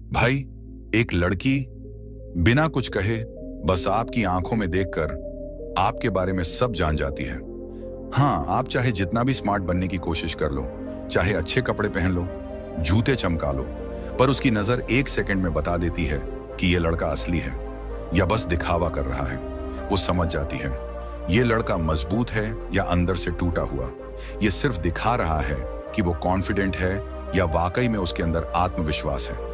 भाई, एक लड़की बिना कुछ कहे बस आपकी आंखों में देखकर आपके बारे में सब जान जाती है। हाँ, आप चाहे जितना भी स्मार्ट बनने की कोशिश कर लो, चाहे अच्छे कपड़े पहन लो, जूते चमका लो, पर उसकी नजर एक सेकंड में बता देती है कि यह लड़का असली है या बस दिखावा कर रहा है। वो समझ जाती है ये लड़का मजबूत है या अंदर से टूटा हुआ। ये सिर्फ दिखा रहा है कि वो कॉन्फिडेंट है या वाकई में उसके अंदर आत्मविश्वास है।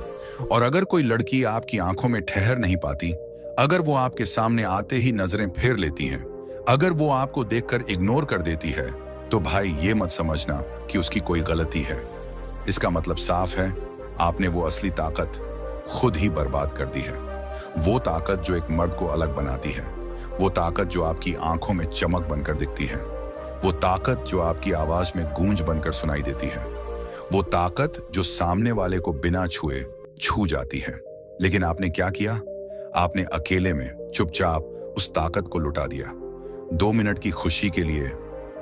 और अगर कोई लड़की आपकी आंखों में ठहर नहीं पाती, अगर वो आपके सामने आते ही नजरें फेर लेती हैं, अगर वो आपको देखकर इग्नोर कर देती है, तो भाई ये मत समझना कि उसकी कोई गलती है। इसका मतलब साफ है, आपने वो असली ताकत खुद ही बर्बाद कर दी है। वो ताकत जो एक मर्द को अलग बनाती है, वो ताकत जो आपकी आंखों में चमक बनकर दिखती है, वो ताकत जो आपकी आवाज में गूंज बनकर सुनाई देती है, वो ताकत जो सामने वाले को बिना छुए छू जाती है। लेकिन आपने क्या किया? आपने अकेले में चुपचाप उस ताकत को लुटा दिया। 2 मिनट की खुशी के लिए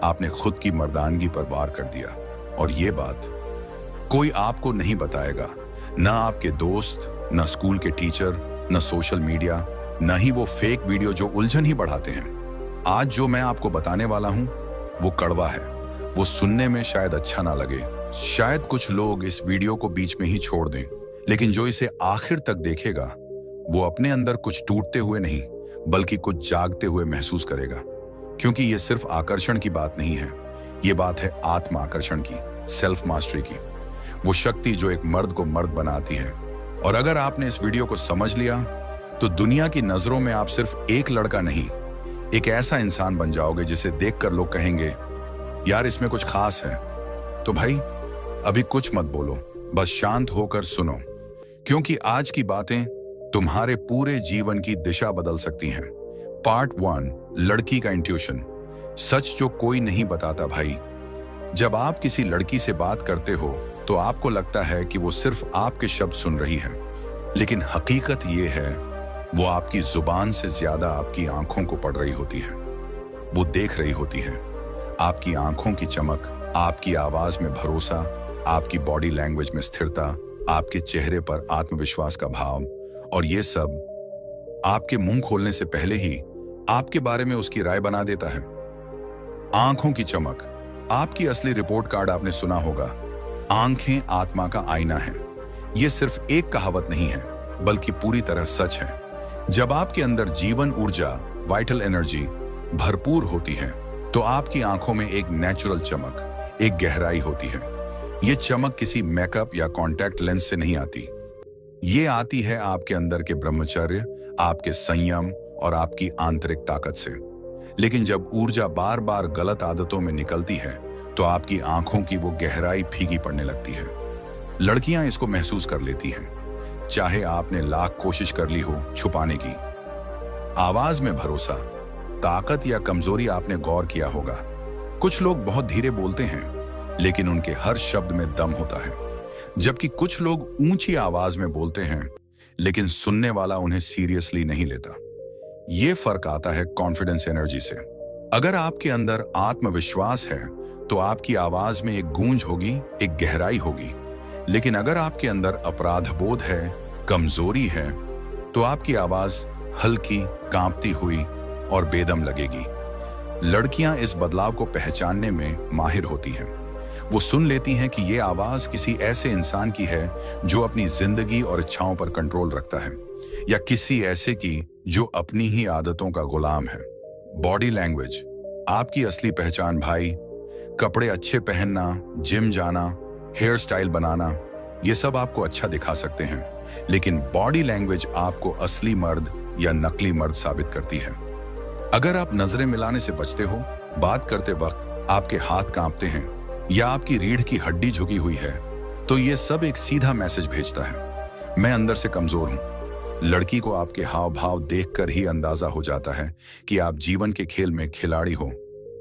आपने खुद की मर्दानगी पर वार कर दिया। और ये बात कोई आपको नहीं बताएगा, ना आपके दोस्त, ना स्कूल के टीचर, ना सोशल मीडिया, ना ही वो फेक वीडियो जो उलझन ही बढ़ाते हैं। आज जो मैं आपको बताने वाला हूं वो कड़वा है। वो सुनने में शायद अच्छा ना लगे, शायद कुछ लोग इस वीडियो को बीच में ही छोड़ दें, लेकिन जो इसे आखिर तक देखेगा वो अपने अंदर कुछ टूटते हुए नहीं बल्कि कुछ जागते हुए महसूस करेगा। क्योंकि ये सिर्फ आकर्षण की बात नहीं है, ये बात है आत्म आकर्षण की, सेल्फ मास्टरी की। वो शक्ति जो एक मर्द को मर्द बनाती है। और अगर आपने इस वीडियो को समझ लिया तो दुनिया की नजरों में आप सिर्फ एक लड़का नहीं, एक ऐसा इंसान बन जाओगे जिसे देखकर लोग कहेंगे, यार इसमें कुछ खास है। तो भाई अभी कुछ मत बोलो, बस शांत होकर सुनो, क्योंकि आज की बातें तुम्हारे पूरे जीवन की दिशा बदल सकती हैं। पार्ट 1, लड़की का इंट्यूशन। सच जो कोई नहीं बताता भाई। जब आप किसी लड़की से बात करते हो तो आपको लगता है कि वो सिर्फ आपके शब्द सुन रही है, लेकिन हकीकत ये है वो आपकी जुबान से ज्यादा आपकी आंखों को पढ़ रही होती है। वो देख रही होती है आपकी आंखों की चमक, आपकी आवाज में भरोसा, आपकी बॉडी लैंग्वेज में स्थिरता, आपके चेहरे पर आत्मविश्वास का भाव। और ये सब आपके मुंह खोलने से पहले ही आपके बारे में उसकी राय बना देता है। आंखों की चमक, आपकी असली रिपोर्ट कार्ड आपने सुना होगा, आंखें आत्मा का आईना है। यह सिर्फ एक कहावत नहीं है बल्कि पूरी तरह सच है। जब आपके अंदर जीवन ऊर्जा, वाइटल एनर्जी भरपूर होती है तो आपकी आंखों में एक नेचुरल चमक, एक गहराई होती है। यह चमक किसी मेकअप या कॉन्टैक्ट लेंस से नहीं आती, ये आती है आपके अंदर के ब्रह्मचर्य, आपके संयम और आपकी आंतरिक ताकत से। लेकिन जब ऊर्जा बार बार गलत आदतों में निकलती है तो आपकी आंखों की वो गहराई फीकी पड़ने लगती है। लड़कियां इसको महसूस कर लेती हैं, चाहे आपने लाख कोशिश कर ली हो छुपाने की। आवाज में भरोसा, ताकत या कमजोरी आपने गौर किया होगा। कुछ लोग बहुत धीरे बोलते हैं लेकिन उनके हर शब्द में दम होता है, जबकि कुछ लोग ऊंची आवाज में बोलते हैं लेकिन सुनने वाला उन्हें सीरियसली नहीं लेता। यह फर्क आता है कॉन्फिडेंस एनर्जी से। अगर आपके अंदर आत्मविश्वास है तो आपकी आवाज में एक गूंज होगी, एक गहराई होगी। लेकिन अगर आपके अंदर अपराधबोध है, कमजोरी है, तो आपकी आवाज हल्की, कांपती हुई और बेदम लगेगी। लड़कियां इस बदलाव को पहचानने में माहिर होती हैं। वो सुन लेती हैं कि ये आवाज किसी ऐसे इंसान की है जो अपनी जिंदगी और इच्छाओं पर कंट्रोल रखता है, या किसी ऐसे की जो अपनी ही आदतों का गुलाम है। बॉडी लैंग्वेज, आपकी असली पहचान भाई। कपड़े अच्छे पहनना, जिम जाना, हेयर स्टाइल बनाना, ये सब आपको अच्छा दिखा सकते हैं, लेकिन बॉडी लैंग्वेज आपको असली मर्द या नकली मर्द साबित करती है। अगर आप नजरें मिलाने से बचते हो, बात करते वक्त आपके हाथ कांपते हैं या आपकी रीढ़ की हड्डी झुकी हुई है, तो ये सब एक सीधा मैसेज भेजता है, मैं अंदर से कमजोर हूं। लड़की को आपके हाव भाव देखकर ही अंदाजा हो जाता है कि आप जीवन के खेल में खिलाड़ी हो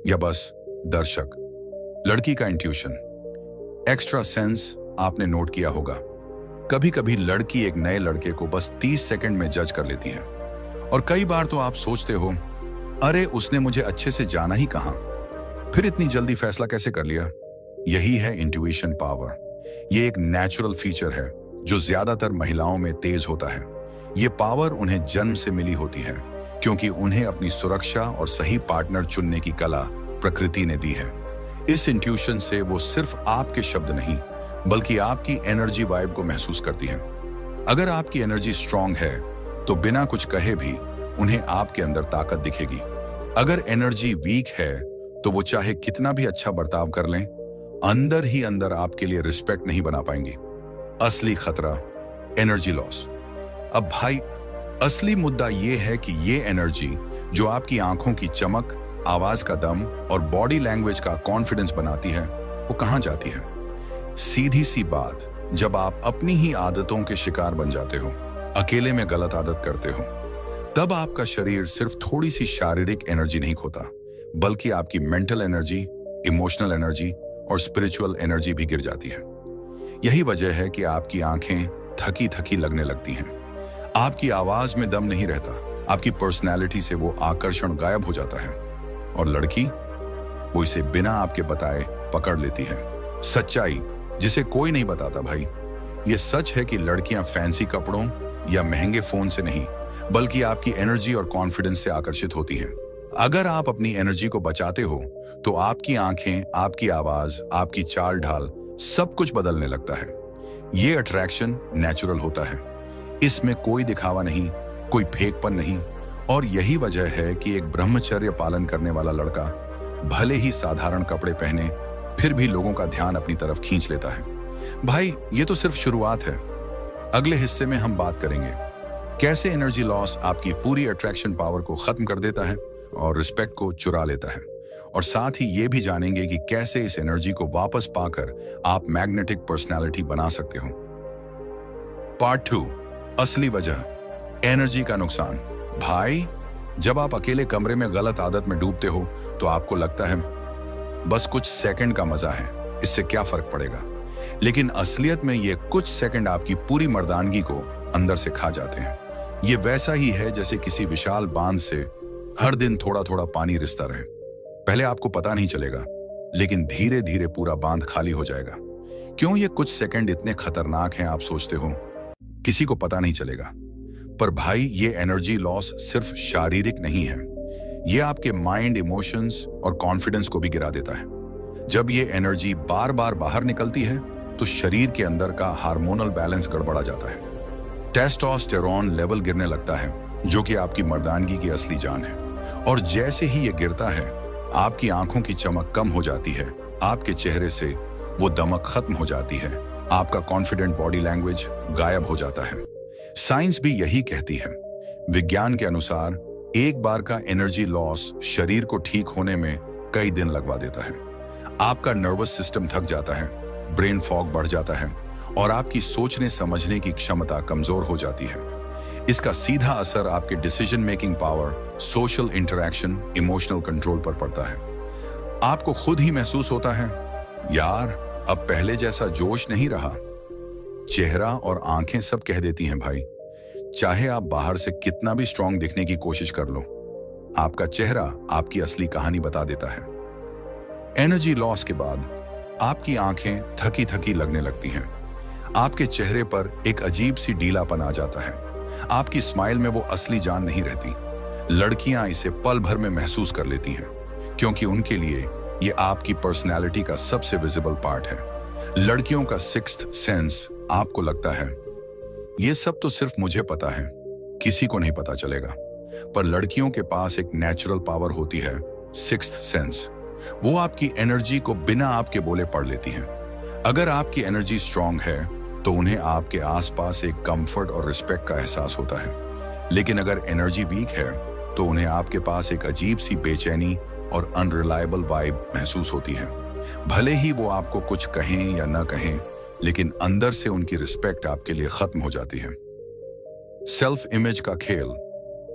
या बस दर्शक। लड़की का इंट्यूशन, एक्स्ट्रा सेंस आपने नोट किया होगा। कभी कभी लड़की एक नए लड़के को बस 30 सेकंड में जज कर लेती है, और कई बार तो आप सोचते हो, अरे उसने मुझे अच्छे से जाना ही कहां, फिर इतनी जल्दी फैसला कैसे कर लिया। यही है इंट्यूशन पावर। ये एक नेचुरल फीचर है जो ज्यादातर महिलाओं में तेज होता है। ये पावर उन्हें जन्म से मिली होती है, क्योंकि उन्हें अपनी सुरक्षा और सही पार्टनर चुनने की कला प्रकृति ने दी है। इस इंट्यूशन से वो सिर्फ आपके शब्द नहीं, बल्कि आपकी एनर्जी वाइब को महसूस करती है। अगर आपकी एनर्जी स्ट्रांग है, तो बिना कुछ कहे भी उन्हें आपके अंदर ताकत दिखेगी। अगर एनर्जी वीक है, तो वो चाहे कितना भी अच्छा बर्ताव कर लें, अंदर ही अंदर आपके लिए रिस्पेक्ट नहीं बना पाएंगी। असली खतरा, एनर्जी लॉस। अब भाई, असली मुद्दा ये है कि ये एनर्जी जो आपकी आंखों की चमक, आवाज का दम और बॉडी लैंग्वेज का कॉन्फिडेंस बनाती है, वो कहां जाती है? सीधी सी बात, जब आप अपनी ही आदतों के शिकार बन जाते हो, अकेले में गलत आदत करते हो, तब आपका शरीर सिर्फ थोड़ी सी शारीरिक एनर्जी नहीं खोता, बल्कि आपकी मेंटल एनर्जी, इमोशनल एनर्जी और स्पिरिचुअल एनर्जी भी गिर जाती है। यही वजह है कि आपकी आंखें थकी थकी लगने लगती हैं, आपकी आवाज में दम नहीं रहता, आपकी पर्सनैलिटी से वो आकर्षण गायब हो जाता है, और लड़की, वो इसे बिना आपके बताए पकड़ लेती है। सच्चाई जिसे कोई नहीं बताता भाई, ये सच है कि लड़कियां फैंसी कपड़ों या महंगे फोन से नहीं, बल्कि आपकी एनर्जी और कॉन्फिडेंस से आकर्षित होती हैं। अगर आप अपनी एनर्जी को बचाते हो, तो आपकी आंखें, आपकी आवाज, आपकी चाल ढाल सब कुछ बदलने लगता है। ये अट्रैक्शन नेचुरल होता है, इसमें कोई दिखावा नहीं, कोई फेकपन नहीं, और यही वजह है कि एक ब्रह्मचर्य पालन करने वाला लड़का भले ही साधारण कपड़े पहने, फिर भी लोगों का ध्यान अपनी तरफ खींच लेता है। भाई, ये तो सिर्फ शुरुआत है। अगले हिस्से में हम बात करेंगे कैसे एनर्जी लॉस आपकी पूरी अट्रैक्शन पावर को खत्म कर देता है और रिस्पेक्ट को चुरा लेता है, और साथ ही ये भी जानेंगे कि कैसे इस एनर्जी को वापस पाकर आप मैग्नेटिक पर्सनालिटी बना सकते हो। पार्ट 2, असली वजह, एनर्जी का नुकसान। भाई, जब आप अकेले कमरे में गलत आदत में डूबते हो, तो आपको लगता है बस कुछ सेकंड का मजा है, इससे क्या फर्क पड़ेगा। लेकिन असलियत में ये कुछ सेकंड आपकी पूरी मर्दानगी को अंदर से खा जाते हैं। ये वैसा ही है जैसे किसी विशाल बांध से हर दिन थोड़ा थोड़ा पानी रिसता रहे। पहले आपको पता नहीं चलेगा, लेकिन धीरे धीरे पूरा बांध खाली हो जाएगा। क्यों ये कुछ सेकंड इतने खतरनाक हैं, आप सोचते हो? किसी को पता नहीं चलेगा, पर भाई, ये एनर्जी लॉस सिर्फ शारीरिक नहीं है, ये आपके माइंड, इमोशंस और कॉन्फिडेंस को भी गिरा देता है। जब ये एनर्जी बार बार बाहर निकलती है, तो शरीर के अंदर का हार्मोनल बैलेंस गड़बड़ा जाता है। टेस्टोस्टेरोन लेवल गिरने लगता है, जो कि आपकी मर्दानगी की असली जान है। और जैसे ही ये गिरता है, आपकी आंखों की चमक कम हो जाती है, आपके चेहरे से वो दमक खत्म हो जाती है, आपका कॉन्फिडेंट बॉडी लैंग्वेज गायब हो जाता है। साइंस भी यही कहती है। विज्ञान के अनुसार एक बार का एनर्जी लॉस शरीर को ठीक होने में कई दिन लगवा देता है। आपका नर्वस सिस्टम थक जाता है, ब्रेन फॉग बढ़ जाता है, और आपकी सोचने समझने की क्षमता कमजोर हो जाती है। इसका सीधा असर आपके decision making power, social interaction, emotional control पर पड़ता है। आपको खुद ही महसूस होता है, यार, अब पहले जैसा जोश नहीं रहा। चेहरा और आंखें सब कह देती हैं भाई, चाहे आप बाहर से कितना भी स्ट्रांग दिखने की कोशिश कर लो, आपका चेहरा आपकी असली कहानी बता देता है। एनर्जी लॉस के बाद आपकी आंखें थकी थकी लगने लगती हैं, आपके चेहरे पर एक अजीब सी ढीलापन आ जाता है, आपकी स्माइल में वो असली जान नहीं रहती। लड़कियां इसे पल भर में महसूस कर लेती हैं, क्योंकि उनके लिए ये आपकी पर्सनैलिटी का सबसे विजिबल पार्ट है। लड़कियों का सिक्स्थ सेंस आपको लगता है ये सब तो सिर्फ मुझे पता है, किसी को नहीं पता चलेगा। पर लड़कियों के पास एक नेचुरल पावर होती है, सिक्स्थ सेंस। वो आपकी एनर्जी को बिना आपके बोले पढ़ लेती हैं। अगर आपकी एनर्जी स्ट्रांग है, तो उन्हें आपके आसपास एक कंफर्ट और रिस्पेक्ट का एहसास होता है। लेकिन अगर एनर्जी वीक है, तो उन्हें आपके पास एक अजीब सी बेचैनी और अनरिलायबल वाइब महसूस होती है। भले ही वो आपको कुछ कहें या न कहें, लेकिन अंदर से उनकी रिस्पेक्ट आपके लिए खत्म हो जाती है। सेल्फ इमेज का खेल।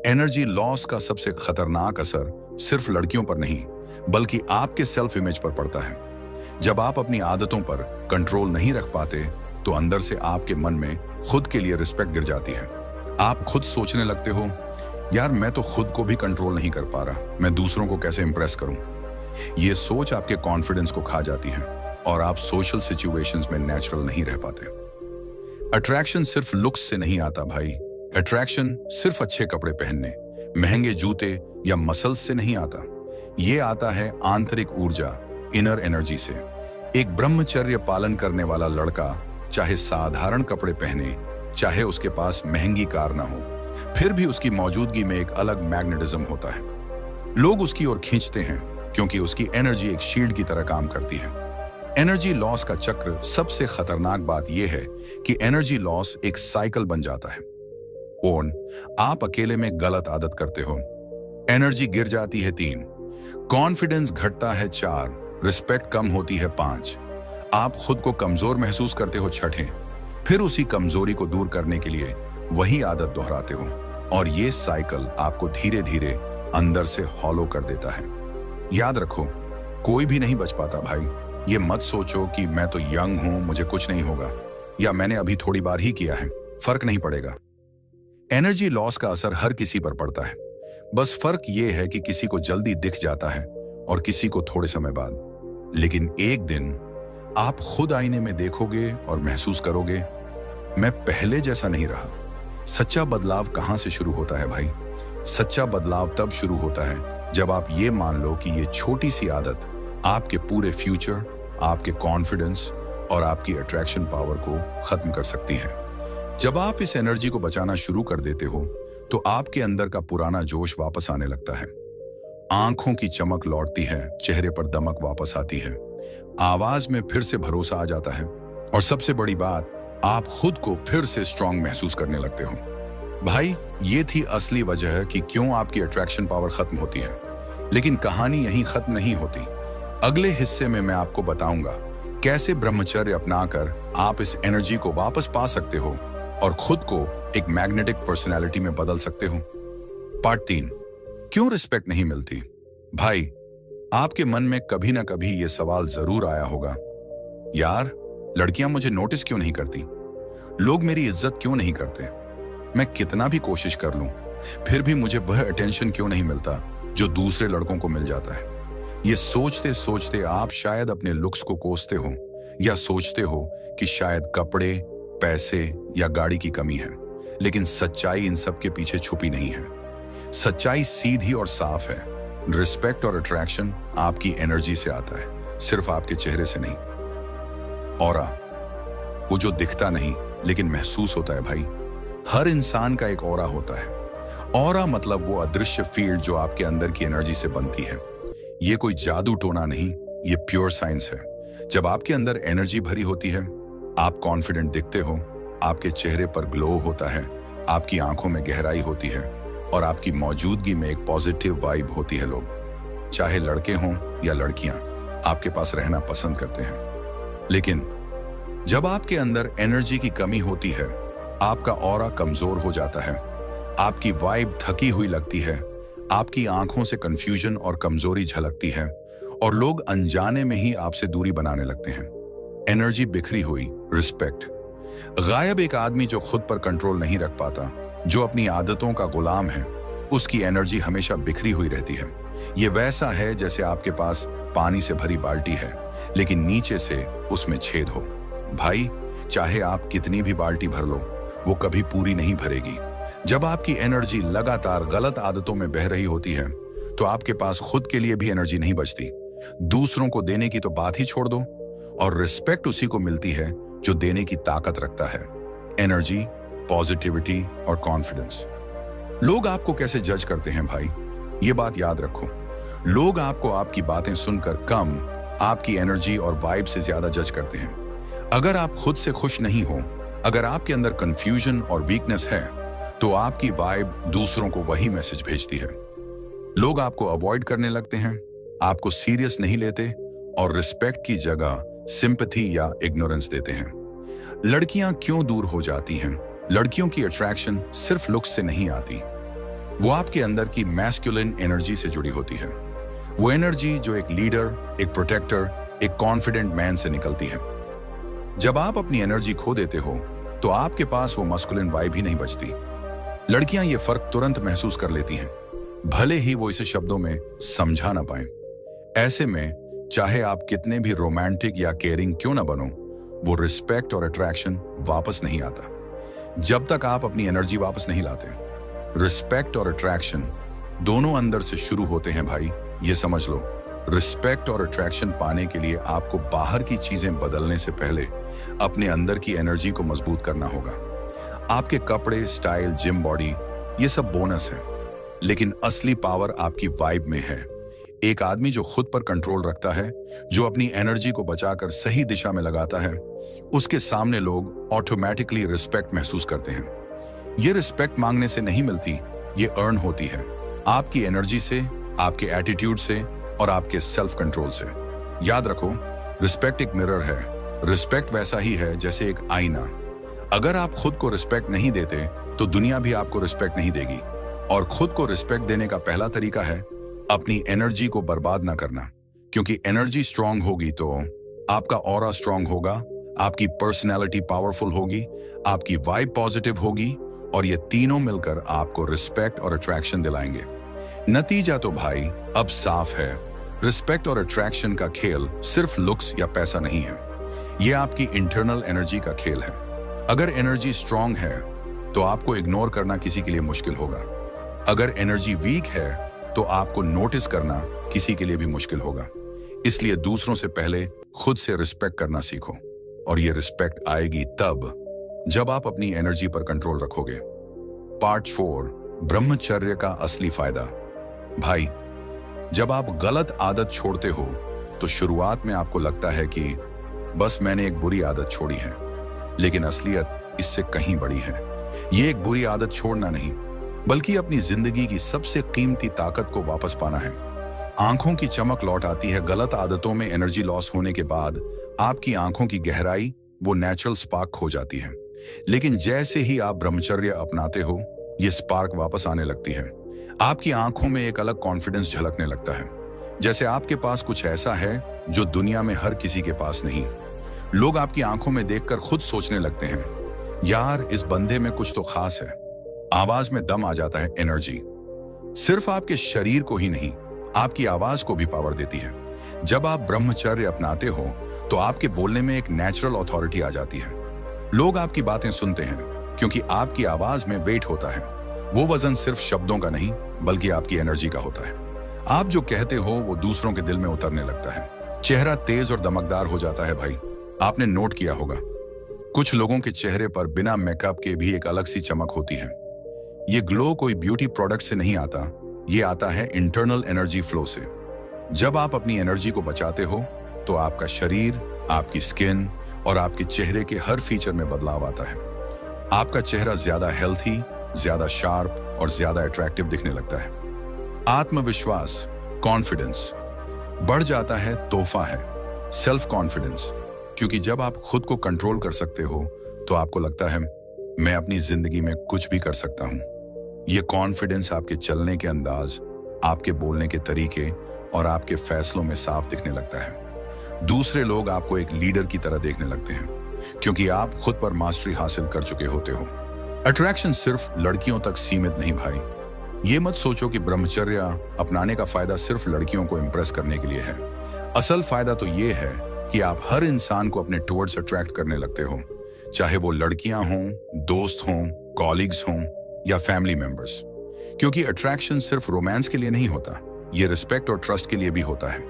एनर्जी लॉस का सबसे खतरनाक असर सिर्फ लड़कियों पर नहीं, बल्कि आपके सेल्फ इमेज पर पड़ता है। जब आप अपनी आदतों पर कंट्रोल नहीं रख पाते, तो अंदर से आपके मन में खुद के लिए रिस्पेक्ट गिर जाती है। आप खुद सोचने लगते हो, यार, मैं तो खुद को भी कंट्रोल नहीं कर पा रहा, मैं दूसरों को कैसे इंप्रेस करूं। ये सोच आपके कॉन्फिडेंस को खा जाती है, और आप सोशल सिचुएशंस में नेचुरल नहीं रह पाते। अट्रैक्शन सिर्फ लुक्स से नहीं आता भाई। अट्रैक्शन सिर्फ अच्छे कपड़े पहनने, महंगे जूते या मसल्स से नहीं आता। ये आता है आंतरिक ऊर्जा, इनर एनर्जी से। एक ब्रह्मचर्य पालन करने वाला लड़का चाहे साधारण कपड़े पहने, चाहे उसके पास महंगी कार ना हो, फिर भी उसकी मौजूदगी में एक अलग मैग्नेटिज्म होता है। लोग उसकी ओर खींचते हैं क्योंकि उसकी एनर्जी एक शील्ड की तरह काम करती है। एनर्जी लॉस का चक्र, सबसे खतरनाक बात यह है कि एनर्जी लॉस एक साइकिल बन जाता है। ओन, आप अकेले में गलत आदत करते हो, एनर्जी गिर जाती है 3, कॉन्फिडेंस घटता है 4, रिस्पेक्ट कम होती है 5, आप खुद को कमजोर महसूस करते हो 6, फिर उसी कमजोरी को दूर करने के लिए वही आदत दोहराते हो, और ये साइकिल आपको धीरे धीरे अंदर से हॉलो कर देता है। याद रखो, कोई भी नहीं बच पाता भाई। ये मत सोचो कि मैं तो यंग हूं, मुझे कुछ नहीं होगा, या मैंने अभी थोड़ी बार ही किया है, फर्क नहीं पड़ेगा। एनर्जी लॉस का असर हर किसी पर पड़ता है, बस फर्क ये है कि किसी को जल्दी दिख जाता है और किसी को थोड़े समय बाद। लेकिन एक दिन आप खुद आईने में देखोगे और महसूस करोगे, मैं पहले जैसा नहीं रहा। सच्चा बदलाव कहां से शुरू होता है भाई? सच्चा बदलाव तब शुरू होता है जब आप ये मान लो कि ये छोटी सी आदत आपके पूरे फ्यूचर, आपके कॉन्फिडेंस और आपकी अट्रैक्शन पावर को खत्म कर सकती है। जब आप इस एनर्जी को बचाना शुरू कर देते हो तो आपके अंदर का पुराना जोश वापस आने लगता है। आंखों की चमक लौटती है, चेहरे पर दमक वापस आती है, आवाज में फिर से भरोसा आ जाता है, और सबसे बड़ी बात, आप खुद को फिर से स्ट्रांग महसूस करने लगते हो। भाई, ये थी असली वजह कि क्यों आपकी अट्रैक्शन पावर खत्म होती है। लेकिन कहानी यहीं खत्म नहीं होती। अगले हिस्से में मैं आपको बताऊंगा कैसे ब्रह्मचर्य अपनाकर आप इस एनर्जी को वापस पा सकते हो और खुद को एक मैग्नेटिक पर्सनैलिटी में बदल सकते हो। पार्ट 3, क्यों रिस्पेक्ट नहीं मिलती? भाई, आपके मन में कभी ना कभी यह सवाल जरूर आया होगा, यार लड़कियां मुझे नोटिस क्यों नहीं करती? लोग मेरी इज्जत क्यों नहीं करते? मैं कितना भी कोशिश कर लूं, फिर भी मुझे वह अटेंशन क्यों नहीं मिलता जो दूसरे लड़कों को मिल जाता है? ये सोचते सोचते आप शायद अपने लुक्स को कोसते हो, या सोचते हो कि शायद कपड़े, पैसे या गाड़ी की कमी है। लेकिन सच्चाई इन सब के पीछे छुपी नहीं है। सच्चाई सीधी और साफ है। रिस्पेक्ट और अट्रैक्शन आपकी एनर्जी से आता है, सिर्फ आपके चेहरे से नहीं। ऑरा, वो जो दिखता नहीं लेकिन महसूस होता है भाई। हर इंसान का एक ऑरा होता है। ऑरा मतलब वो अदृश्य फील्ड जो आपके अंदर की एनर्जी से बनती है। ये कोई जादू टोना नहीं, ये प्योर साइंस है। जब आपके अंदर एनर्जी भरी होती है, आप कॉन्फिडेंट दिखते हो, आपके चेहरे पर ग्लो होता है, आपकी आंखों में गहराई होती है, और आपकी मौजूदगी में एक पॉजिटिव वाइब होती है। लोग, चाहे लड़के हों या लड़कियां, आपके पास रहना पसंद करते हैं। लेकिन जब आपके अंदर एनर्जी की कमी होती है, आपका ऑरा कमजोर हो जाता है, आपकी वाइब थकी हुई लगती है, आपकी आंखों से कंफ्यूजन और कमजोरी झलकती है, और लोग अनजाने में ही आपसे दूरी बनाने लगते हैं। एनर्जी बिखरी हुई, रिस्पेक्ट गायब। एक आदमी जो खुद पर कंट्रोल नहीं रख पाता, जो अपनी आदतों का गुलाम है, उसकी एनर्जी हमेशा बिखरी हुई रहती है। ये वैसा है जैसे आपके पास पानी से भरी बाल्टी है, लेकिन नीचे से उसमें छेद हो। भाई, चाहे आप कितनी भी बाल्टी भर लो, वो कभी पूरी नहीं भरेगी। जब आपकी एनर्जी लगातार गलत आदतों में बह रही होती है, तो आपके पास खुद के लिए भी एनर्जी नहीं बचती। दूसरों को देने की तो बात ही छोड़ दो। और रिस्पेक्ट उसी को मिलती है जो देने की ताकत रखता है। एनर्जी, पॉजिटिविटी और कॉन्फिडेंस। लोग आपको कैसे जज करते हैं भाई? ये बात याद रखो, लोग आपको आपकी बातें सुनकर कम, आपकी एनर्जी और वाइब से ज्यादा जज करते हैं। अगर आप खुद से खुश नहीं हो, अगर आपके अंदर कंफ्यूजन और वीकनेस है, तो आपकी वाइब दूसरों को वही मैसेज भेजती है। लोग आपको अवॉइड करने लगते हैं, आपको सीरियस नहीं लेते, और रिस्पेक्ट की जगह सिंपैथी या इग्नोरेंस देते हैं। लड़कियां क्यों दूर हो जाती हैं? लड़कियों की अट्रैक्शन सिर्फ लुक्स से नहीं आती, वो आपके अंदर की मैस्कुलिन एनर्जी से जुड़ी होती है। वो एनर्जी जो एक लीडर, एक प्रोटेक्टर, एक कॉन्फिडेंट मैन से निकलती है। जब आप अपनी एनर्जी खो देते हो, तो आपके पास वो मस्कुलिन वाइब ही नहीं बचती। लड़कियां ये फर्क तुरंत महसूस कर लेती हैं, भले ही वो इसे शब्दों में समझा ना पाए। ऐसे में चाहे आप कितने भी रोमांटिक या केयरिंग क्यों ना बनो, वो रिस्पेक्ट और अट्रैक्शन वापस नहीं आता जब तक आप अपनी एनर्जी वापस नहीं लाते। रिस्पेक्ट और अट्रैक्शन दोनों अंदर से शुरू होते हैं भाई, ये समझ लो। रिस्पेक्ट और अट्रैक्शन पाने के लिए आपको बाहर की चीजें बदलने से पहले अपने अंदर की एनर्जी को मजबूत करना होगा। आपके कपड़े, स्टाइल, जिम, बॉडी, ये सब बोनस है, लेकिन असली पावर आपकी वाइब में है। एक आदमी जो खुद पर कंट्रोल रखता है, जो अपनी एनर्जी को बचाकर सही दिशा में लगाता है, उसके सामने लोग ऑटोमेटिकली रिस्पेक्ट महसूस करते हैं। ये रिस्पेक्ट मांगने से नहीं मिलती, ये अर्न होती है आपकी एनर्जी से, आपके एटीट्यूड से और आपके सेल्फ कंट्रोल से। याद रखो, रिस्पेक्ट एक मिरर है। रिस्पेक्ट वैसा ही है जैसे एक आईना। अगर आप खुद को रिस्पेक्ट नहीं देते तो दुनिया भी आपको रिस्पेक्ट नहीं देगी। और खुद को रिस्पेक्ट देने का पहला तरीका है अपनी एनर्जी को बर्बाद ना करना, क्योंकि एनर्जी स्ट्रांग होगी तो आपका ऑरा स्ट्रांग होगा, आपकी पर्सनैलिटी पावरफुल होगी, आपकी वाइब पॉजिटिव होगी और ये तीनों मिलकर आपको रिस्पेक्ट और अट्रैक्शन दिलाएंगे। नतीजा तो भाई अब साफ है, रिस्पेक्ट और अट्रैक्शन का खेल सिर्फ लुक्स या पैसा नहीं है, ये आपकी इंटरनल एनर्जी का खेल है। अगर एनर्जी स्ट्रांग है तो आपको इग्नोर करना किसी के लिए मुश्किल होगा। अगर एनर्जी वीक है तो आपको नोटिस करना किसी के लिए भी मुश्किल होगा। इसलिए दूसरों से पहले खुद से रिस्पेक्ट करना सीखो, और ये रिस्पेक्ट आएगी तब जब आप अपनी एनर्जी पर कंट्रोल रखोगे। पार्ट 4, ब्रह्मचर्य का असली फायदा। भाई, जब आप गलत आदत छोड़ते हो तो शुरुआत में आपको लगता है कि बस मैंने एक बुरी आदत छोड़ी है, लेकिन असलियत इससे कहीं बड़ी है। ये एक बुरी आदत छोड़ना नहीं, बल्कि अपनी जिंदगी की सबसे कीमती ताकत को वापस पाना है। आंखों की चमक लौट आती है गलत आदतों में एनर्जी लॉस होने के बाद। आपकी आंखों की गहराई, वो नेचुरल स्पार्क खो जाती है, लेकिन जैसे ही आप ब्रह्मचर्य अपनाते हो, ये स्पार्क वापस आने लगती है। आपकी आंखों में एक अलग कॉन्फिडेंस झलकने लगता है, जैसे आपके पास कुछ ऐसा है जो दुनिया में हर किसी के पास नहीं। लोग आपकी आंखों में देखकर खुद सोचने लगते हैं, यार इस बंदे में कुछ तो खास है। आवाज में दम आ जाता है। एनर्जी सिर्फ आपके शरीर को ही नहीं, आपकी आवाज को भी पावर देती है। जब आप ब्रह्मचर्य अपनाते हो तो आपके बोलने में एक नेचुरल अथॉरिटी आ जाती है। लोग आपकी बातें सुनते हैं क्योंकि आपकी आवाज में वेट होता है। वो वजन सिर्फ शब्दों का नहीं, बल्कि आपकी एनर्जी का होता है। आप जो कहते हो वो दूसरों के दिल में उतरने लगता है। चेहरा तेज और दमकदार हो जाता है। भाई, आपने नोट किया होगा, कुछ लोगों के चेहरे पर बिना मेकअप के भी एक अलग सी चमक होती है। ये ग्लो कोई ब्यूटी प्रोडक्ट से नहीं आता, ये आता है इंटरनल एनर्जी फ्लो से। जब आप अपनी एनर्जी को बचाते हो तो आपका शरीर, आपकी स्किन और आपके चेहरे के हर फीचर में बदलाव आता है। आपका चेहरा ज्यादा हेल्थी, ज्यादा शार्प और ज्यादा अट्रैक्टिव दिखने लगता है। आत्मविश्वास, कॉन्फिडेंस बढ़ जाता है, तोहफा है। सेल्फ कॉन्फिडेंस, क्योंकि जब आप खुद को कंट्रोल कर सकते हो तो आपको लगता है मैं अपनी जिंदगी में कुछ भी कर सकता हूं। ये कॉन्फिडेंस आपके चलने के अंदाज, आपके बोलने के तरीके और आपके फैसलों में साफ दिखने लगता है। दूसरे लोग आपको एक लीडर की तरह देखने लगते हैं, क्योंकि आप खुद पर मास्टरी हासिल कर चुके होते हो। अट्रैक्शन सिर्फ लड़कियों तक सीमित नहीं भाई। ये मत सोचो कि ब्रह्मचर्य अपनाने का फायदा सिर्फ लड़कियों को इंप्रेस करने के लिए है। असल फायदा तो ये है कि आप हर इंसान को अपने टुवर्ड्स अट्रैक्ट करने लगते हो, चाहे वो लड़कियां हों, दोस्त हों, कॉलीग्स हों या फैमिली मेंबर्स। क्योंकि अट्रैक्शन सिर्फ रोमांस के लिए नहीं होता, ये रिस्पेक्ट और ट्रस्ट के लिए भी होता है।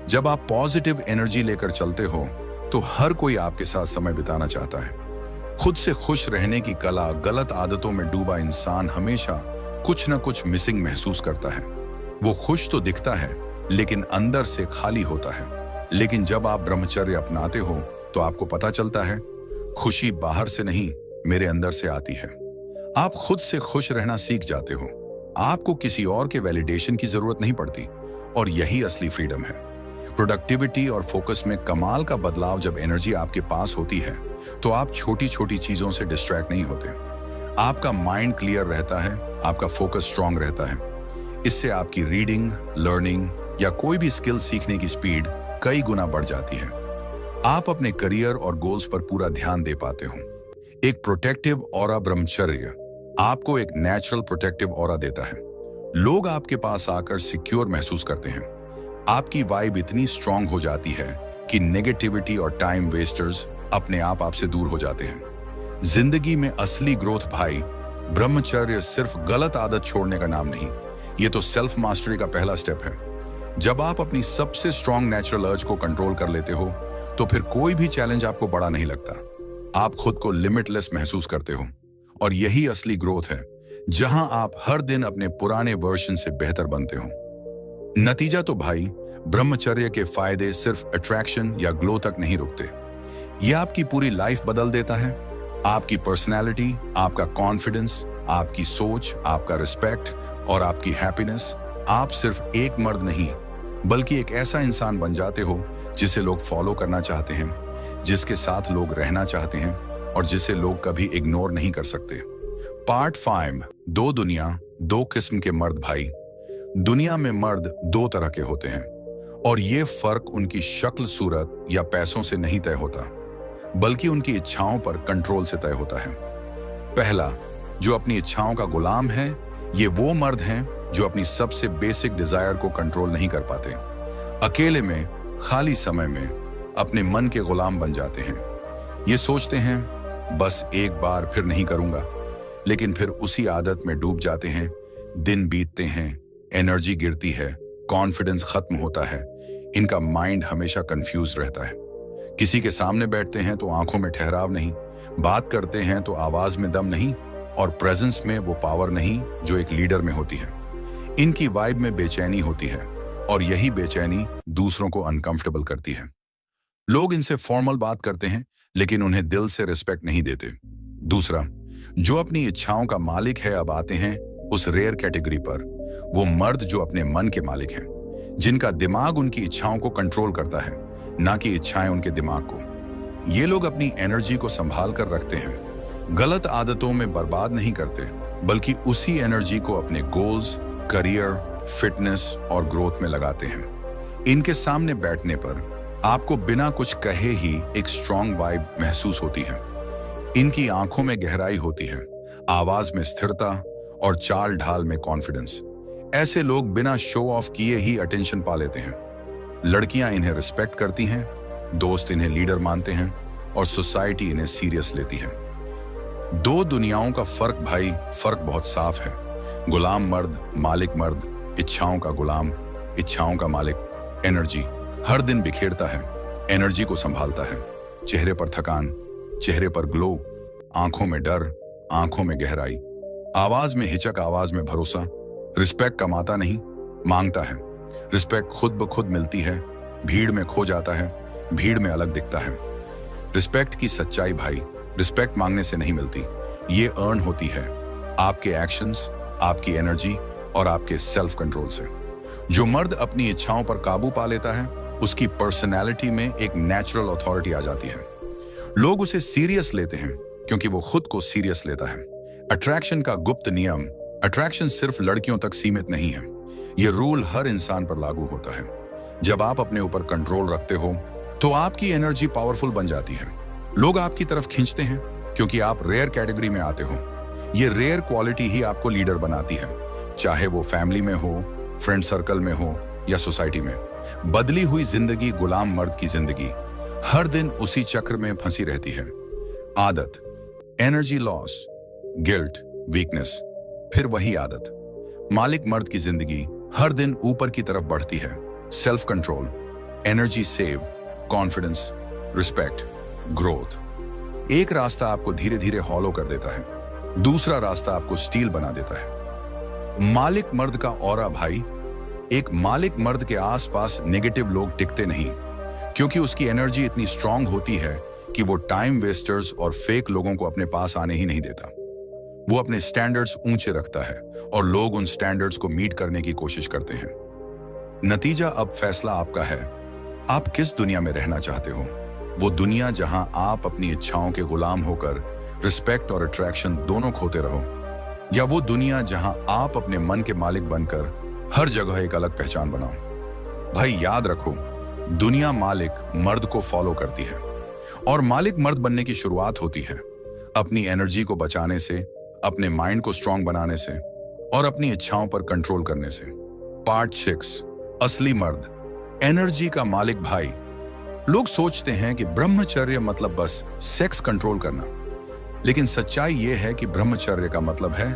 जब आप पॉजिटिव एनर्जी लेकर चलते हो तो हर कोई आपके साथ समय बिताना चाहता है। खुद से खुश रहने की कला, गलत आदतों में डूबा इंसान हमेशा कुछ न कुछ मिसिंग महसूस करता है। वो खुश तो दिखता है लेकिन अंदर से खाली होता है। लेकिन जब आप ब्रह्मचर्य अपनाते हो तो आपको पता चलता है खुशी बाहर से नहीं, मेरे अंदर से आती है। आप खुद से खुश रहना सीख जाते हो। आपको किसी और के वैलिडेशन की जरूरत नहीं पड़ती, और यही असली फ्रीडम है। प्रोडक्टिविटी और फोकस में कमाल का बदलाव जब एनर्जी आपके पास होती है तो आप छोटी छोटी चीजों से डिस्ट्रैक्ट नहीं होते। आपका माइंड क्लियर रहता है, आपका फोकस स्ट्रांग रहता है। इससे आपकी रीडिंग, लर्निंग या कोई भी स्किल सीखने की स्पीड कई गुना बढ़ जाती है। आप अपने करियर और गोल्स पर पूरा ध्यान दे पाते हो। एक प्रोटेक्टिव ऑरा ब्रह्मचर्य आपको एक नेचुरल प्रोटेक्टिव ऑरा देता है। लोग आपके पास आकर सिक्योर महसूस करते हैं। आपकी वाइब इतनी स्ट्रांग हो जाती है कि नेगेटिविटी और टाइम वेस्टर्स अपने आप आपसे दूर हो जाते हैं। जिंदगी में असली ग्रोथ भाई, ब्रह्मचर्य सिर्फ गलत आदत छोड़ने का नाम नहीं, ये तो सेल्फ मास्टरी का पहला स्टेप है। जब आप अपनी सबसे स्ट्रॉन्ग नेचुरल अर्ज को कंट्रोल कर लेते हो, तो फिर कोई भी चैलेंज आपको बड़ा नहीं लगता। आप खुद को लिमिटलेस महसूस करते हो, और यही असली ग्रोथ है, जहां आप हर दिन अपने पुराने वर्जन से बेहतर बनते हो। नतीजा तो भाई, ब्रह्मचर्य के फायदे सिर्फ अट्रैक्शन या ग्लो तक नहीं रुकते। यह आपकी पूरी लाइफ बदल देता है। आपकी पर्सनैलिटी, आपका कॉन्फिडेंस, आपकी सोच, आपका रिस्पेक्ट और आपकी हैप्पीनेस। आप सिर्फ एक मर्द नहीं, बल्कि एक ऐसा इंसान बन जाते हो जिसे लोग फॉलो करना चाहते हैं, जिसके साथ लोग रहना चाहते हैं और जिसे लोग कभी इग्नोर नहीं कर सकते। पार्ट 5, दो दुनिया, दो किस्म के मर्द भाई। दुनिया में मर्द दो तरह के होते हैं, और ये फर्क उनकी शक्ल, सूरत या पैसों से नहीं तय होता, बल्कि उनकी इच्छाओं पर कंट्रोल से तय होता है। पहला, जो अपनी इच्छाओं का गुलाम है, ये वो मर्द हैं जो अपनी सबसे बेसिक डिजायर को कंट्रोल नहीं कर पाते। अकेले में, खाली समय में अपने मन के गुलाम बन जाते हैं। ये सोचते हैं बस एक बार, फिर नहीं करूंगा, लेकिन फिर उसी आदत में डूब जाते हैं। दिन बीतते हैं, एनर्जी गिरती है, कॉन्फिडेंस खत्म होता है। इनका माइंड हमेशा कंफ्यूज रहता है। किसी के सामने बैठते हैं तो आंखों में ठहराव नहीं, बात करते हैं तो आवाज में दम नहीं, और प्रेजेंस में वो पावर नहीं जो एक लीडर में होती है। इनकी वाइब में बेचैनी होती है, और यही बेचैनी दूसरों को अनकंफर्टेबल करती है। लोग इनसे फॉर्मल बात करते हैं, लेकिन उन्हें दिल से रिस्पेक्ट नहीं देते। दूसरा, जो अपनी इच्छाओं का मालिक है, अब आते हैं उस रेयर कैटेगरी पर, वो मर्द जो अपने मन के मालिक हैं, जिनका दिमाग उनकी इच्छाओं को कंट्रोल करता है, ना कि इच्छाएं उनके दिमाग को। ये लोग अपनी एनर्जी को संभाल कर रखते हैं, गलत आदतों में बर्बाद नहीं करते, बल्कि उसी एनर्जी को अपने गोल्स, करियर, फिटनेस और ग्रोथ में लगाते हैं। इनके सामने बैठने पर आपको बिना कुछ कहे ही एक स्ट्रॉन्ग वाइब महसूस होती है। इनकी आंखों में गहराई होती है, आवाज में स्थिरता और चाल ढाल में कॉन्फिडेंस। ऐसे लोग बिना शो ऑफ किए ही अटेंशन पा लेते हैं। लड़कियां इन्हें रिस्पेक्ट करती हैं, दोस्त इन्हें लीडर मानते हैं, और सोसाइटी इन्हें सीरियस लेती है। दो दुनियाओं का फर्क भाई, फर्क बहुत साफ है। गुलाम मर्द, मालिक मर्द, इच्छाओं का गुलाम, इच्छाओं का मालिक। एनर्जी हर दिन बिखेरता है, एनर्जी को संभालता है। चेहरे पर थकान, चेहरे पर ग्लो, आंखों में डर, आंखों में गहराई, आवाज में हिचक, आवाज में भरोसा। रिस्पेक्ट कमाता नहीं, मांगता है। रिस्पेक्ट खुद ब खुद मिलती है, भीड़ में खो जाता है, भीड़ में अलग दिखता है। रिस्पेक्ट की सच्चाई भाई, रिस्पेक्ट मांगने से नहीं मिलती, ये अर्न होती है आपके एक्शंस, आपकी एनर्जी और आपके सेल्फ कंट्रोल से। जो मर्द अपनी इच्छाओं पर काबू पा लेता है, उसकी पर्सनैलिटी में एक नेचुरल अथॉरिटी आ जाती है। लोग उसे सीरियस लेते हैं क्योंकि वो खुद को सीरियस लेता है। अट्रैक्शन का गुप्त नियम, अट्रैक्शन सिर्फ लड़कियों तक सीमित नहीं है, ये रूल हर इंसान पर लागू होता है। जब आप अपने ऊपर कंट्रोल रखते हो, तो आपकी एनर्जी पावरफुल बन जाती है। लोग आपकी तरफ खींचते हैं क्योंकि आप रेयर कैटेगरी में आते हो। ये रेयर क्वालिटी ही आपको लीडर बनाती है, चाहे वो फैमिली में हो, फ्रेंड सर्कल में हो या सोसाइटी में। बदली हुई जिंदगी, गुलाम मर्द की जिंदगी हर दिन उसी चक्र में फंसी रहती है। आदत, एनर्जी लॉस, गिल्ट, वीकनेस, फिर वही आदत। मालिक मर्द की जिंदगी हर दिन ऊपर की तरफ बढ़ती है। Self control, energy save, confidence, respect, growth. एक रास्ता आपको धीरे धीरे हॉलो कर देता है, दूसरा रास्ता आपको स्टील बना देता है। मालिक मर्द का ऑरा भाई, एक मालिक मर्द के आसपास नेगेटिव लोग टिकते नहीं, क्योंकि उसकी एनर्जी इतनी स्ट्रांग होती है कि वो टाइम वेस्टर्स और फेक लोगों को अपने पास आने ही नहीं देता। वो अपने स्टैंडर्ड्स ऊंचे रखता है और लोग उन स्टैंडर्ड्स को मीट करने की कोशिश करते हैं। नतीजा अब फैसला आपका है, आप किस दुनिया में रहना चाहते हो। वो दुनिया जहां आप अपनी इच्छाओं के गुलाम होकर रिस्पेक्ट और अट्रैक्शन दोनों खोते रहो, या वो दुनिया जहां आप अपने मन के मालिक बनकर हर जगह एक अलग पहचान बनाओ। भाई याद रखो, दुनिया मालिक मर्द को फॉलो करती है, और मालिक मर्द बनने की शुरुआत होती है अपनी एनर्जी को बचाने से, अपने माइंड को स्ट्रांग बनाने से और अपनी इच्छाओं पर कंट्रोल करने से। पार्ट 6, असली मर्द, एनर्जी का मालिक भाई। लोग सोचते हैं कि ब्रह्मचर्य मतलब बस सेक्स कंट्रोल करना, लेकिन सच्चाई यह है कि ब्रह्मचर्य का मतलब है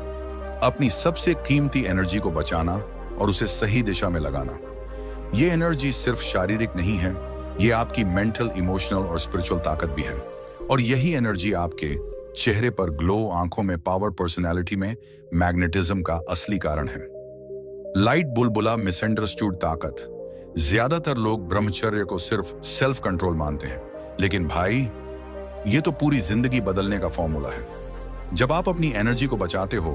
अपनी सबसे कीमती एनर्जी को बचाना और उसे सही दिशा में लगाना। यह एनर्जी सिर्फ शारीरिक नहीं है, यह आपकी मेंटल, इमोशनल और स्पिरिचुअल ताकत भी है। और यही एनर्जी आपके चेहरे पर ग्लो, आंखों में पावर, पर्सनैलिटी में मैग्नेटिज्म का असली कारण है। लाइट बुलबुला, मिसअंडरस्टूड ताकत। ज्यादातर लोग ब्रह्मचर्य को सिर्फ सेल्फ कंट्रोल मानते हैं, लेकिन भाई ये तो पूरी जिंदगी बदलने का फॉर्मूला है। जब आप अपनी एनर्जी को बचाते हो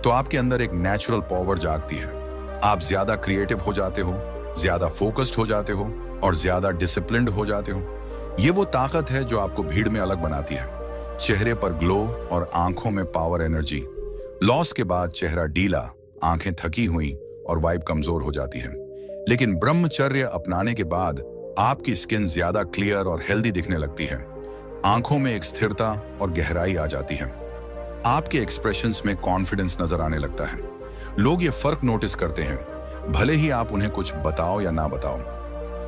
तो आपके अंदर एक नेचुरल पावर जागती है। आप ज्यादा क्रिएटिव हो जाते हो, ज्यादा फोकस्ड हो जाते हो और ज्यादा डिसिप्लिन्ड हो जाते हो। ये वो ताकत है जो आपको भीड़ में अलग बनाती है। चेहरे पर ग्लो और आंखों में पावर एनर्जी। लॉस के बाद चेहरा ढीला, आंखें थकी हुई और वाइब कमजोर हो जाती है। लेकिन ब्रह्मचर्य अपनाने के बाद आपकी स्किन ज्यादा क्लियर और हेल्दी दिखने लगती है। आंखों में एक स्थिरता और गहराई आ जाती है। आपके एक्सप्रेशंस में कॉन्फिडेंस नजर आने लगता है। लोग ये फर्क नोटिस करते हैं, भले ही आप उन्हें कुछ बताओ या ना बताओ।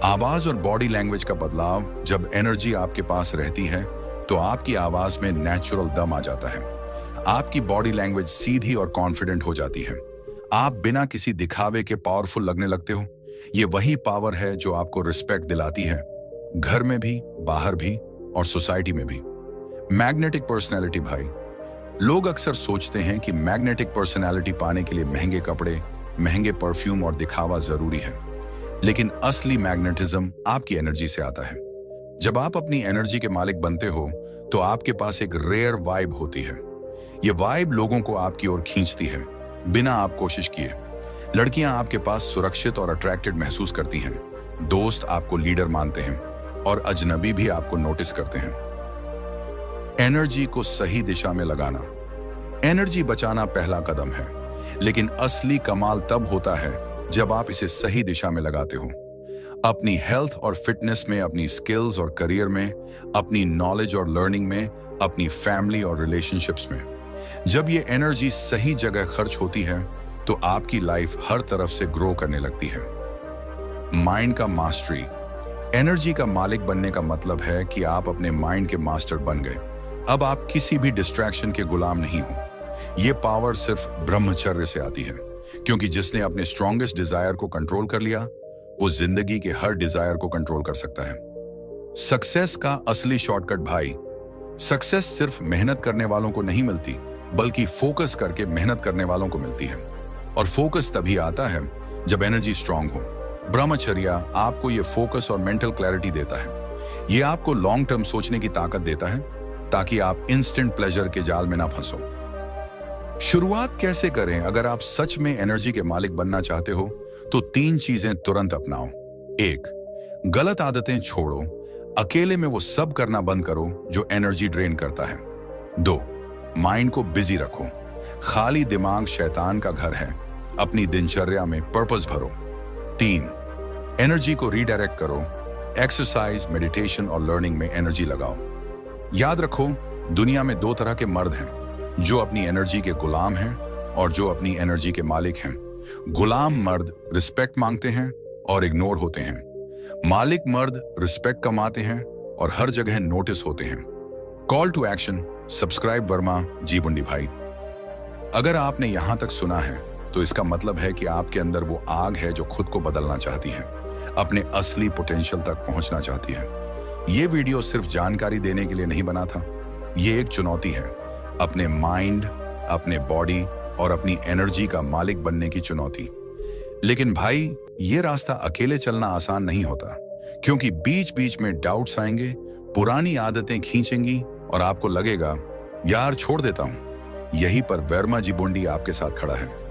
आवाज और बॉडी लैंग्वेज का बदलाव। जब एनर्जी आपके पास रहती है तो आपकी आवाज में नेचुरल दम आ जाता है। आपकी बॉडी लैंग्वेज सीधी और कॉन्फिडेंट हो जाती है। आप बिना किसी दिखावे के पावरफुल लगने लगते हो। ये वही पावर है जो आपको रिस्पेक्ट दिलाती है, घर में भी, बाहर भी और सोसाइटी में भी। मैग्नेटिक पर्सनैलिटी भाई। लोग अक्सर सोचते हैं कि मैग्नेटिक पर्सनैलिटी पाने के लिए महंगे कपड़े, महंगे परफ्यूम और दिखावा जरूरी है, लेकिन असली मैग्नेटिज्म आपकी एनर्जी से आता है। जब आप अपनी एनर्जी के मालिक बनते हो तो आपके पास एक रेयर वाइब होती है। ये वाइब लोगों को आपकी ओर खींचती है बिना आप कोशिश किए। लड़कियां आपके पास सुरक्षित और अट्रैक्टेड महसूस करती हैं, दोस्त आपको लीडर मानते हैं और अजनबी भी आपको नोटिस करते हैं। एनर्जी को सही दिशा में लगाना। एनर्जी बचाना पहला कदम है, लेकिन असली कमाल तब होता है जब आप इसे सही दिशा में लगाते हो। अपनी हेल्थ और फिटनेस में, अपनी स्किल्स और करियर में, अपनी नॉलेज और लर्निंग में, अपनी फैमिली और रिलेशनशिप्स में। जब ये एनर्जी सही जगह खर्च होती है तो आपकी लाइफ हर तरफ से ग्रो करने लगती है। माइंड का मास्टरी। एनर्जी का मालिक बनने का मतलब है कि आप अपने माइंड के मास्टर बन गए। अब आप किसी भी डिस्ट्रैक्शन के गुलाम नहीं हो। ये पावर सिर्फ ब्रह्मचर्य से आती है, क्योंकि जिसने अपने स्ट्रॉन्गेस्ट डिजायर को कंट्रोल कर लिया वो जिंदगी के हर डिजायर को कंट्रोल कर सकता है। सक्सेस का असली शॉर्टकट भाई। सक्सेस सिर्फ मेहनत करने वालों को नहीं मिलती, बल्कि फोकस करके मेहनत करने वालों को मिलती है। और फोकस तभी आता है जब एनर्जी स्ट्रांग हो। ब्रह्मचर्य आपको ये फोकस और मेंटल क्लैरिटी देता है। ये आपको लॉन्ग टर्म सोचने की ताकत देता है, ताकि आप इंस्टेंट प्लेजर के जाल में ना फंसो। शुरुआत कैसे करें? अगर आप सच में एनर्जी के मालिक बनना चाहते हो तो 3 चीजें तुरंत अपनाओ। 1, गलत आदतें छोड़ो। अकेले में वो सब करना बंद करो जो एनर्जी ड्रेन करता है। 2, माइंड को बिजी रखो। खाली दिमाग शैतान का घर है। अपनी दिनचर्या में पर्पस भरो। 3, एनर्जी को रीडायरेक्ट करो। एक्सरसाइज, मेडिटेशन और लर्निंग में एनर्जी लगाओ। याद रखो, दुनिया में 2 तरह के मर्द हैं, जो अपनी एनर्जी के गुलाम हैं और जो अपनी एनर्जी के मालिक हैं। गुलाम मर्द रिस्पेक्ट मांगते हैं और इग्नोर होते हैं। मालिक मर्द रिस्पेक्ट कमाते हैं और हर जगह नोटिस होते हैं। Call to action. Subscribe Verma ji Bundi भाई। अगर आपने यहां तक सुना है तो इसका मतलब है कि आपके अंदर वो आग है जो खुद को बदलना चाहती है, अपने असली पोटेंशियल तक पहुंचना चाहती है। ये वीडियो सिर्फ जानकारी देने के लिए नहीं बना था, ये एक चुनौती है। अपने माइंड, अपने बॉडी और अपनी एनर्जी का मालिक बनने की चुनौती। लेकिन भाई, ये रास्ता अकेले चलना आसान नहीं होता, क्योंकि बीच बीच में डाउट्स आएंगे, पुरानी आदतें खींचेंगी और आपको लगेगा यार छोड़ देता हूं। यहीं पर वर्मा जी बुंडी आपके साथ खड़ा है।